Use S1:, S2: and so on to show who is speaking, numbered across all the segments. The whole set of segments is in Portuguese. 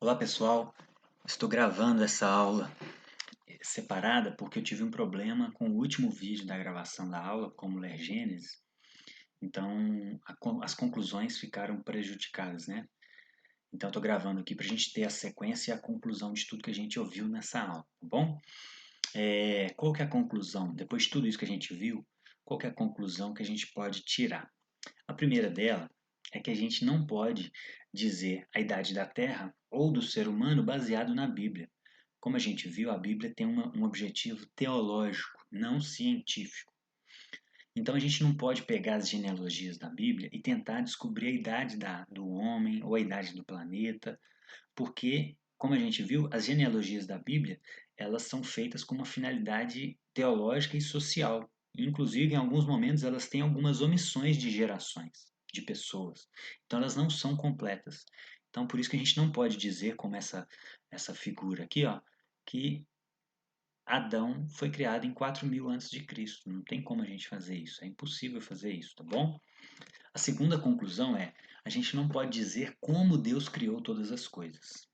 S1: Olá pessoal, estou gravando essa aula separada porque eu tive um problema com o último vídeo da gravação da aula, como ler Gênesis, então as conclusões ficaram prejudicadas, né? Então estou gravando aqui para a gente ter a sequência e a conclusão de tudo que a gente ouviu nessa aula, tá bom? Qual que é a conclusão? Depois de tudo isso que a gente viu, qual que é a conclusão que a gente pode tirar? A primeira dela é que a gente não pode dizer a idade da Terra ou do ser humano baseado na Bíblia. Como a gente viu, a Bíblia tem um objetivo teológico, não científico. Então a gente não pode pegar as genealogias da Bíblia e tentar descobrir a idade do homem ou a idade do planeta, porque, como a gente viu, as genealogias da Bíblia elas são feitas com uma finalidade teológica e social. Inclusive, em alguns momentos, elas têm algumas omissões de gerações, de pessoas. Então, elas não são completas. Então, por isso que a gente não pode dizer, como essa figura aqui, ó, que Adão foi criado em 4.000 antes de Cristo. Não tem como a gente fazer isso. É impossível fazer isso, tá bom? A segunda conclusão é, a gente não pode dizer como Deus criou todas as coisas.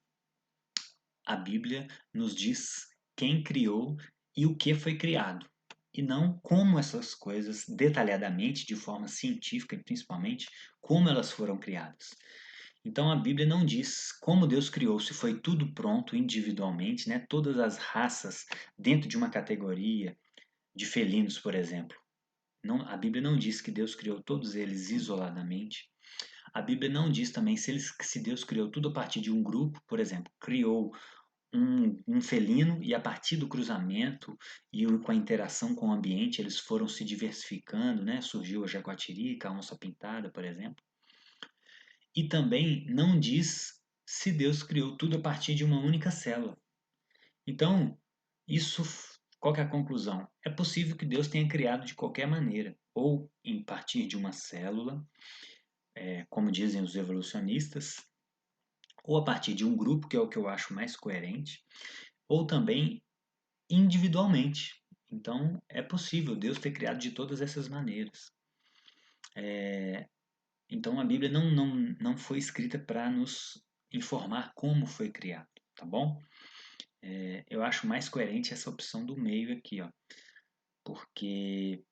S1: A Bíblia nos diz quem criou e o que foi criado, e não como essas coisas, detalhadamente, de forma científica, principalmente, como elas foram criadas. Então a Bíblia não diz como Deus criou, se foi tudo pronto individualmente, né? Todas as raças dentro de uma categoria de felinos, por exemplo. Não, a Bíblia não diz que Deus criou todos eles isoladamente. A Bíblia não diz também se Deus criou tudo a partir de um grupo, por exemplo, criou um felino e a partir do cruzamento e com a interação com o ambiente eles foram se diversificando, né? Surgiu a jaguatirica, a onça-pintada, por exemplo. E também não diz se Deus criou tudo a partir de uma única célula. Então, isso, qual que é a conclusão? É possível que Deus tenha criado de qualquer maneira, ou em partir de uma célula, como dizem os evolucionistas, ou a partir de um grupo, que é o que eu acho mais coerente, ou também individualmente. Então, é possível Deus ter criado de todas essas maneiras. Então, a Bíblia não foi escrita para nos informar como foi criado, tá bom? Eu acho mais coerente essa opção do meio aqui, ó, porque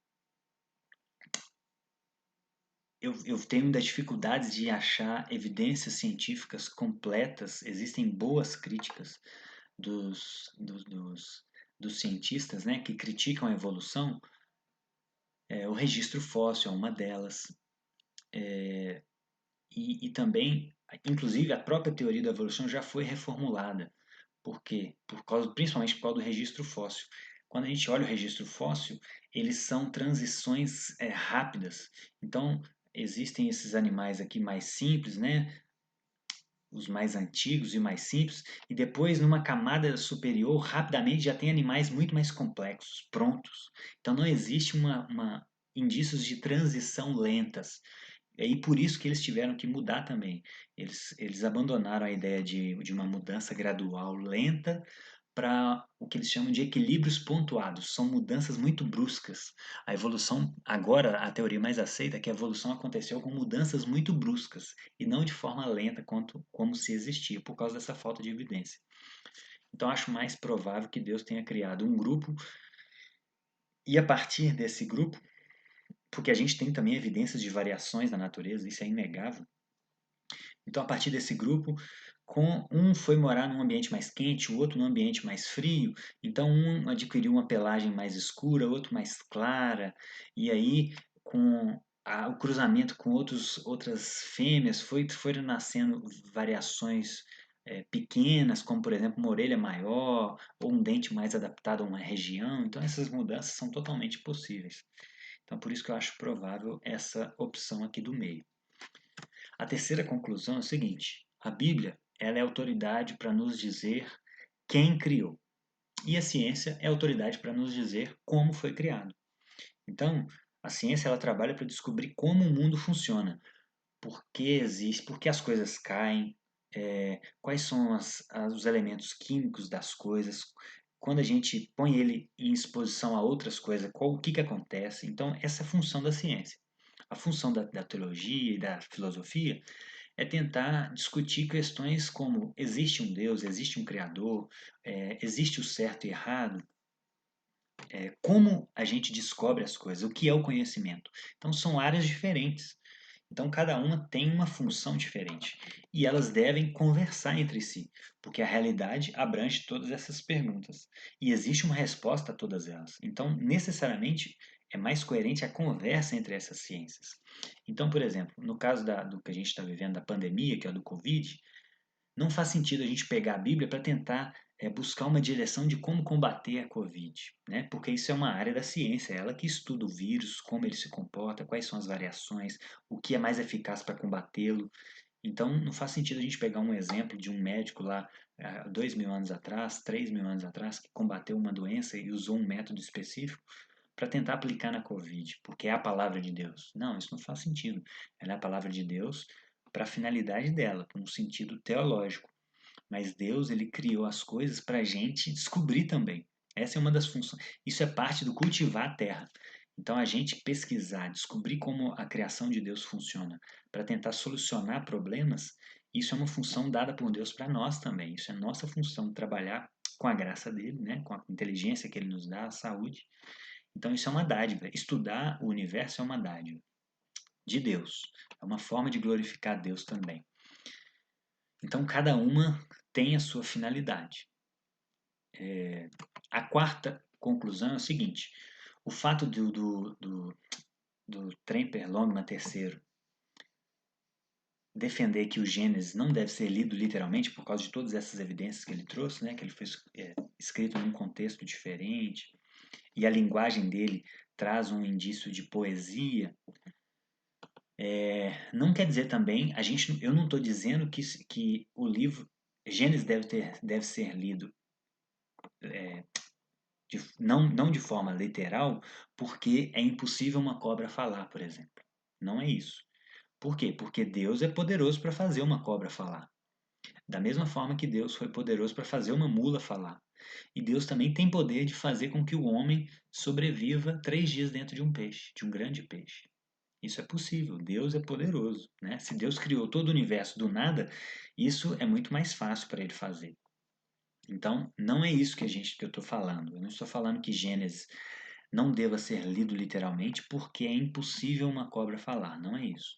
S1: eu tenho das dificuldades de achar evidências científicas completas. Existem boas críticas dos cientistas, né, que criticam a evolução. O registro fóssil é uma delas. E também, inclusive, a própria teoria da evolução já foi reformulada. Por quê? Principalmente por causa do registro fóssil. Quando a gente olha o registro fóssil, eles são transições rápidas. Então, existem esses animais aqui mais simples, né? Os mais antigos e mais simples, e depois, numa camada superior, rapidamente já tem animais muito mais complexos, prontos. Então, não existe indícios de transição lentas. E por isso que eles tiveram que mudar também. Eles abandonaram a ideia de uma mudança gradual, lenta, para o que eles chamam de equilíbrios pontuados. São mudanças muito bruscas. A evolução, agora, a teoria mais aceita é que a evolução aconteceu com mudanças muito bruscas e não de forma lenta como se existia, por causa dessa falta de evidência. Então, acho mais provável que Deus tenha criado um grupo e a partir desse grupo, porque a gente tem também evidências de variações na natureza, isso é inegável. Então, a partir desse grupo, um foi morar num ambiente mais quente, o outro num ambiente mais frio. Então, um adquiriu uma pelagem mais escura, outro mais clara. E aí, com o cruzamento com outras fêmeas, foram nascendo variações pequenas, como, por exemplo, uma orelha maior ou um dente mais adaptado a uma região. Então, essas mudanças são totalmente possíveis. Então, por isso que eu acho provável essa opção aqui do meio. A terceira conclusão é o seguinte: a Bíblia ela é autoridade para nos dizer quem criou. E a ciência é autoridade para nos dizer como foi criado. Então, a ciência ela trabalha para descobrir como o mundo funciona, por que existe, por que as coisas caem, quais são os elementos químicos das coisas, quando a gente põe ele em exposição a outras coisas, o que acontece. Então, essa é a função da ciência. A função da teologia e da filosofia é tentar discutir questões como existe um Deus, existe um Criador, existe o certo e errado, como a gente descobre as coisas, o que é o conhecimento. Então são áreas diferentes. Então cada uma tem uma função diferente e elas devem conversar entre si, porque a realidade abrange todas essas perguntas e existe uma resposta a todas elas. Então, necessariamente, é mais coerente a conversa entre essas ciências. Então, por exemplo, no caso do que a gente está vivendo, da pandemia, que é a do Covid, não faz sentido a gente pegar a Bíblia para tentar buscar uma direção de como combater a Covid, né? Porque isso é uma área da ciência, é ela que estuda o vírus, como ele se comporta, quais são as variações, o que é mais eficaz para combatê-lo. Então, não faz sentido a gente pegar um exemplo de um médico lá, 2.000 anos atrás, 3.000 anos atrás, que combateu uma doença e usou um método específico para tentar aplicar na Covid, porque é a palavra de Deus. Não, isso não faz sentido. Ela é a palavra de Deus para a finalidade dela, para um sentido teológico. Mas Deus, ele criou as coisas para a gente descobrir também. Essa é uma das funções. Isso é parte do cultivar a terra. Então, a gente pesquisar, descobrir como a criação de Deus funciona, para tentar solucionar problemas, isso é uma função dada por Deus para nós também. Isso é nossa função, trabalhar com a graça dele, né? Com a inteligência que ele nos dá, a saúde. Então, isso é uma dádiva. Estudar o universo é uma dádiva de Deus. É uma forma de glorificar Deus também. Então, cada uma tem a sua finalidade. A quarta conclusão é o seguinte: o fato do Tremper Longman III defender que o Gênesis não deve ser lido literalmente por causa de todas essas evidências que ele trouxe, né, que ele foi escrito num contexto diferente e a linguagem dele traz um indício de poesia, não quer dizer também, eu não estou dizendo que o livro Gênesis deve ser lido não de forma literal, porque é impossível uma cobra falar, por exemplo. Não é isso. Por quê? Porque Deus é poderoso para fazer uma cobra falar. Da mesma forma que Deus foi poderoso para fazer uma mula falar. E Deus também tem poder de fazer com que o homem sobreviva 3 dias dentro de um peixe, de um grande peixe. Isso é possível. Deus é poderoso, né? Se Deus criou todo o universo do nada, isso é muito mais fácil para ele fazer. Então, não é isso que eu estou falando. Eu não estou falando que Gênesis não deva ser lido literalmente porque é impossível uma cobra falar. Não é isso.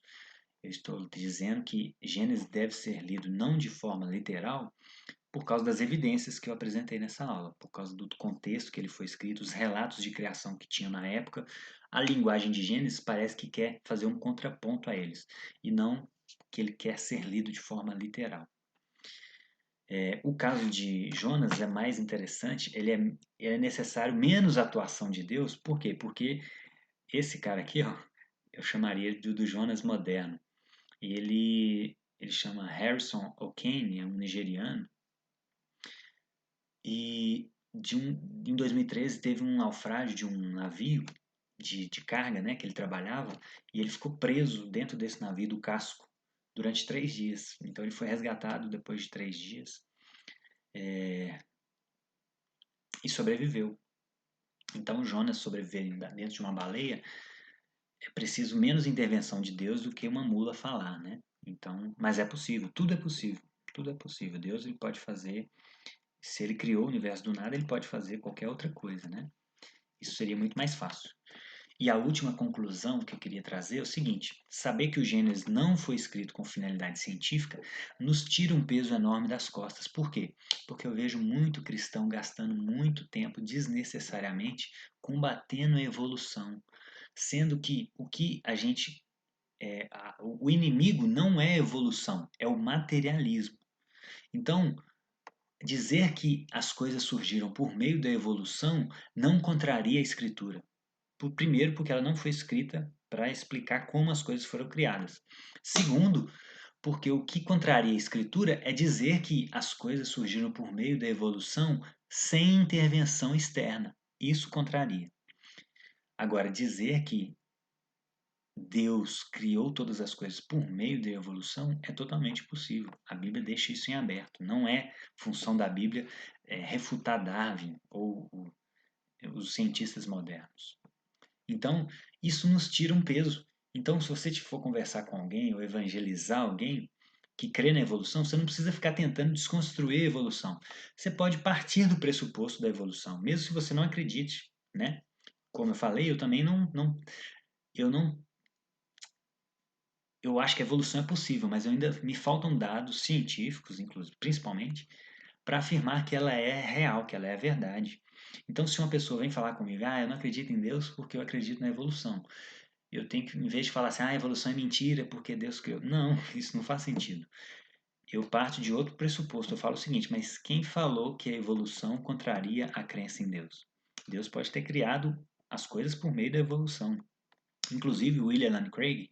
S1: Eu estou dizendo que Gênesis deve ser lido não de forma literal por causa das evidências que eu apresentei nessa aula, por causa do contexto que ele foi escrito, os relatos de criação que tinham na época. A linguagem de Gênesis parece que quer fazer um contraponto a eles e não que ele quer ser lido de forma literal. O caso de Jonas é mais interessante, ele é necessário menos atuação de Deus, por quê? Porque esse cara aqui, ó, eu chamaria do Jonas moderno, e ele chama Harrison Okene, é um nigeriano, e em 2013 teve um naufrágio de um navio de carga, né, que ele trabalhava, e ele ficou preso dentro desse navio do casco durante 3 dias. Então ele foi resgatado depois de 3 dias e sobreviveu. Então, Jonas sobreviver dentro de uma baleia é preciso menos intervenção de Deus do que uma mula falar, né? Então, mas é possível, tudo é possível, tudo é possível. Deus ele pode fazer, se ele criou o universo do nada, ele pode fazer qualquer outra coisa, né? Isso seria muito mais fácil. E a última conclusão que eu queria trazer é o seguinte: saber que o Gênesis não foi escrito com finalidade científica nos tira um peso enorme das costas. Por quê? Porque eu vejo muito cristão gastando muito tempo desnecessariamente combatendo a evolução, sendo que o que a gente o inimigo não é a evolução, é o materialismo. Então, dizer que as coisas surgiram por meio da evolução não contraria a escritura. Primeiro, porque ela não foi escrita para explicar como as coisas foram criadas. Segundo, porque o que contraria a escritura é dizer que as coisas surgiram por meio da evolução sem intervenção externa. Isso contraria. Agora, dizer que Deus criou todas as coisas por meio da evolução é totalmente possível. A Bíblia deixa isso em aberto. Não é função da Bíblia refutar Darwin ou os cientistas modernos. Então, isso nos tira um peso. Então, se você for conversar com alguém ou evangelizar alguém, que crê na evolução, você não precisa ficar tentando desconstruir a evolução. Você pode partir do pressuposto da evolução, mesmo se você não acredite, né? Como eu falei, eu também eu não, eu acho que a evolução é possível, mas ainda me faltam dados científicos, inclusive, principalmente, para afirmar que ela é real, que ela é verdade. Então, se uma pessoa vem falar comigo, eu não acredito em Deus porque eu acredito na evolução, eu tenho que, em vez de falar assim, a evolução é mentira porque Deus criou. Não, isso não faz sentido. Eu parto de outro pressuposto. Eu falo o seguinte, mas quem falou que a evolução contraria a crença em Deus? Deus pode ter criado as coisas por meio da evolução. Inclusive, o William Lane Craig,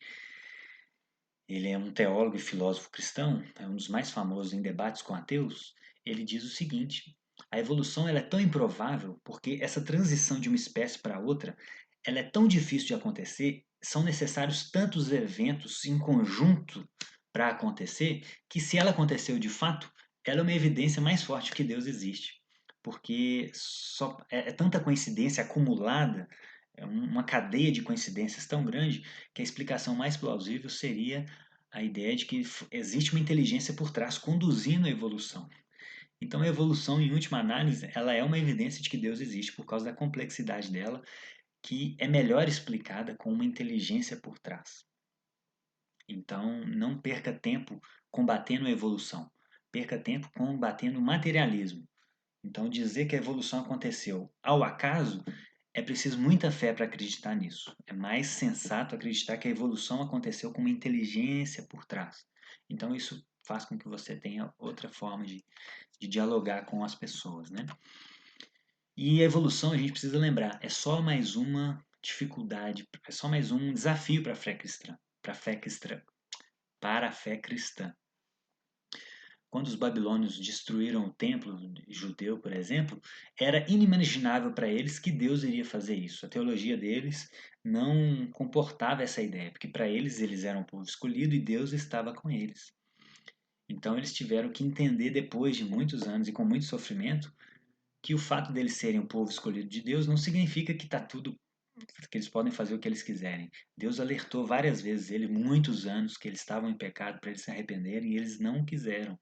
S1: ele é um teólogo e filósofo cristão, é um dos mais famosos em debates com ateus. Ele diz o seguinte: a evolução ela é tão improvável porque essa transição de uma espécie para outra ela é tão difícil de acontecer, são necessários tantos eventos em conjunto para acontecer, que se ela aconteceu de fato, ela é uma evidência mais forte que Deus existe. Porque é tanta coincidência acumulada, é uma cadeia de coincidências tão grande que a explicação mais plausível seria a ideia de que existe uma inteligência por trás conduzindo a evolução. Então, a evolução, em última análise, ela é uma evidência de que Deus existe por causa da complexidade dela, que é melhor explicada com uma inteligência por trás. Então, não perca tempo combatendo a evolução, perca tempo combatendo o materialismo. Então, dizer que a evolução aconteceu ao acaso é preciso muita fé para acreditar nisso. É mais sensato acreditar que a evolução aconteceu com uma inteligência por trás. Então, isso faz com que você tenha outra forma de dialogar com as pessoas, né? E a evolução, a gente precisa lembrar, é só mais uma dificuldade, é só mais um desafio para a fé cristã, para a fé cristã. Quando os babilônios destruíram o templo judeu, por exemplo, era inimaginável para eles que Deus iria fazer isso. A teologia deles não comportava essa ideia, porque para eles eram um povo escolhido e Deus estava com eles. Então eles tiveram que entender depois de muitos anos e com muito sofrimento que o fato deles serem um povo escolhido de Deus não significa que está tudo que eles podem fazer o que eles quiserem. Deus alertou várias vezes ele muitos anos que eles estavam em pecado para eles se arrependerem e eles não quiseram.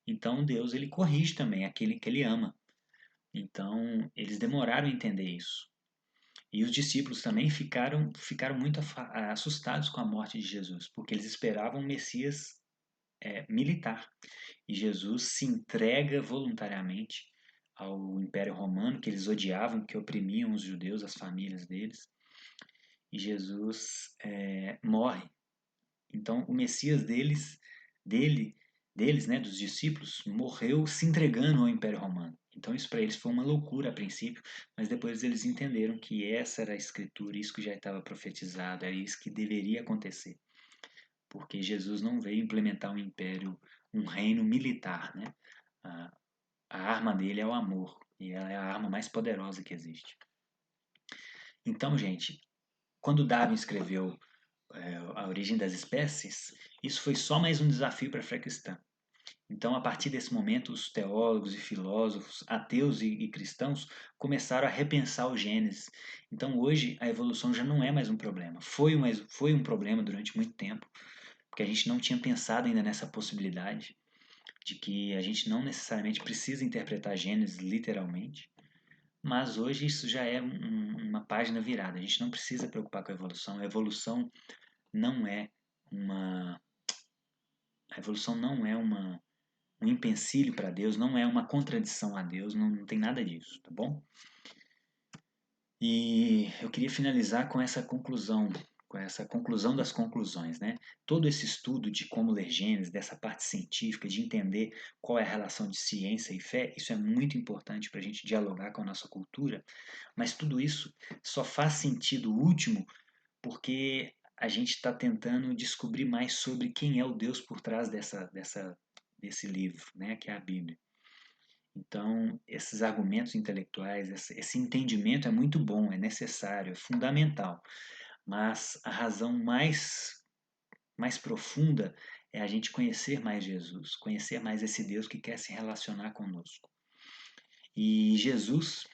S1: Então Deus ele corrige também aquele que ele ama. Então eles demoraram a entender isso. E os discípulos também ficaram muito assustados com a morte de Jesus, porque eles esperavam um Messias militar. E Jesus se entrega voluntariamente ao Império Romano, que eles odiavam, que oprimiam os judeus, as famílias deles. E Jesus morre. Então o Messias deles, né, dos discípulos, morreu se entregando ao Império Romano. Então isso para eles foi uma loucura a princípio, mas depois eles entenderam que essa era a escritura, isso que já estava profetizado, era isso que deveria acontecer. Porque Jesus não veio implementar um império, um reino militar, né? A, a arma dele é o amor, e ela é a arma mais poderosa que existe. Então, gente, quando Darwin escreveu A Origem das Espécies, isso foi só mais um desafio para a fé cristã. Então, a partir desse momento, os teólogos e filósofos, ateus e cristãos, começaram a repensar o Gênesis. Então, hoje, a evolução já não é mais um problema. Foi um problema durante muito tempo, porque a gente não tinha pensado ainda nessa possibilidade de que a gente não necessariamente precisa interpretar Gênesis literalmente. Mas hoje isso já é uma página virada. A gente não precisa preocupar com a evolução. Não é uma, a evolução não é um empecilho para Deus, não é uma contradição a Deus, não tem nada disso, tá bom? E eu queria finalizar com essa conclusão das conclusões, né? Todo esse estudo de como ler Gênesis, dessa parte científica, de entender qual é a relação de ciência e fé, isso é muito importante para a gente dialogar com a nossa cultura, mas tudo isso só faz sentido último porque a gente está tentando descobrir mais sobre quem é o Deus por trás desse livro, né, que é a Bíblia. Então, esses argumentos intelectuais, esse entendimento é muito bom, é necessário, é fundamental, mas a razão mais profunda é a gente conhecer mais Jesus, conhecer mais esse Deus que quer se relacionar conosco. E Jesus,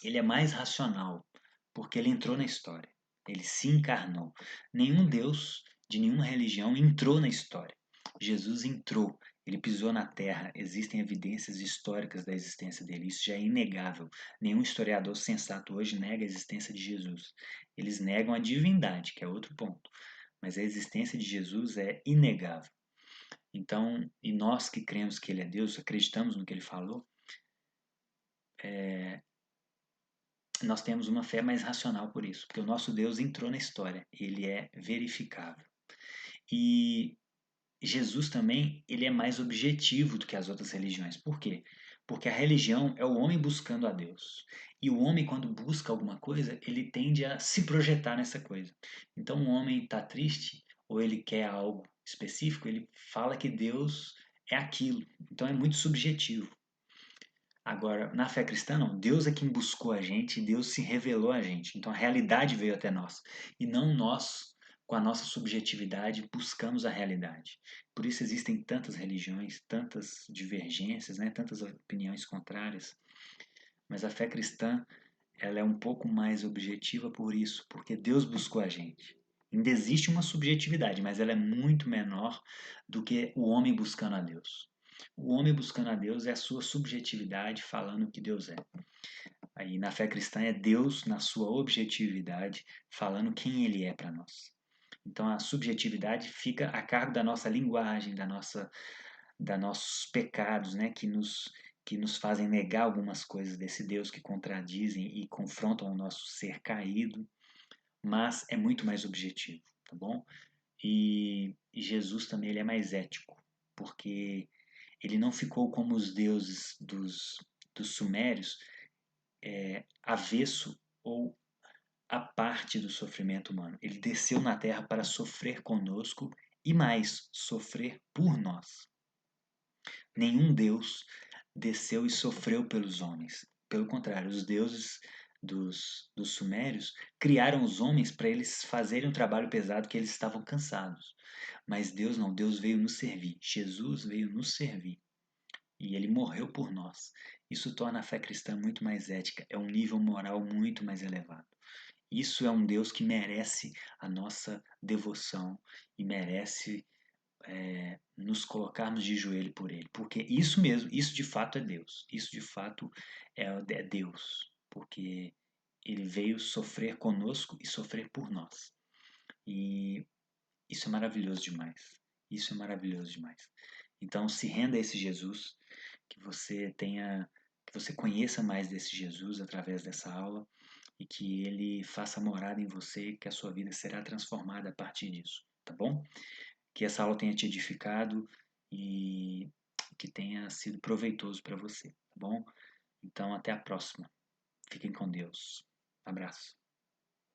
S1: ele é mais racional, porque ele entrou na história, ele se encarnou. Nenhum Deus de nenhuma religião entrou na história. Jesus entrou, ele pisou na terra, existem evidências históricas da existência dele, isso já é inegável. Nenhum historiador sensato hoje nega a existência de Jesus. Eles negam a divindade, que é outro ponto, mas a existência de Jesus é inegável. Então, e nós que cremos que ele é Deus, acreditamos no que ele falou, nós temos uma fé mais racional por isso, porque o nosso Deus entrou na história, ele é verificável. E Jesus também, ele é mais objetivo do que as outras religiões. Por quê? Porque a religião é o homem buscando a Deus. E o homem, quando busca alguma coisa, ele tende a se projetar nessa coisa. Então, o homem está triste ou ele quer algo específico, ele fala que Deus é aquilo. Então, é muito subjetivo. Agora, na fé cristã, não. Deus é quem buscou a gente, Deus se revelou a gente. Então, a realidade veio até nós. E não nós, com a nossa subjetividade, buscamos a realidade. Por isso existem tantas religiões, tantas divergências, né? Tantas opiniões contrárias. Mas a fé cristã, ela é um pouco mais objetiva por isso, porque Deus buscou a gente. Ainda existe uma subjetividade, mas ela é muito menor do que o homem buscando a Deus. O homem buscando a Deus é a sua subjetividade falando o que Deus é. Aí na fé cristã é Deus na sua objetividade falando quem ele é para nós. Então a subjetividade fica a cargo da nossa linguagem, da nossos pecados, né, que nos fazem negar algumas coisas desse Deus, que contradizem e confrontam o nosso ser caído, mas é muito mais objetivo, tá bom? E Jesus também ele é mais ético, porque ele não ficou como os deuses dos sumérios, avesso ou a parte do sofrimento humano. Ele desceu na terra para sofrer conosco e mais, sofrer por nós. Nenhum Deus desceu e sofreu pelos homens. Pelo contrário, os deuses dos sumérios criaram os homens para eles fazerem um trabalho pesado que eles estavam cansados. Mas Deus não, Deus veio nos servir. Jesus veio nos servir. E ele morreu por nós. Isso torna a fé cristã muito mais ética, é um nível moral muito mais elevado. Isso é um Deus que merece a nossa devoção e merece nos colocarmos de joelho por Ele. Porque isso mesmo, isso de fato é Deus. Isso de fato é Deus. Porque Ele veio sofrer conosco e sofrer por nós. E isso é maravilhoso demais. Isso é maravilhoso demais. Então se renda a esse Jesus, que você tenha, que você conheça mais desse Jesus através dessa aula e que ele faça morada em você, que a sua vida será transformada a partir disso, tá bom? Que essa aula tenha te edificado e que tenha sido proveitoso para você, tá bom? Então até a próxima. Fiquem com Deus. Abraço.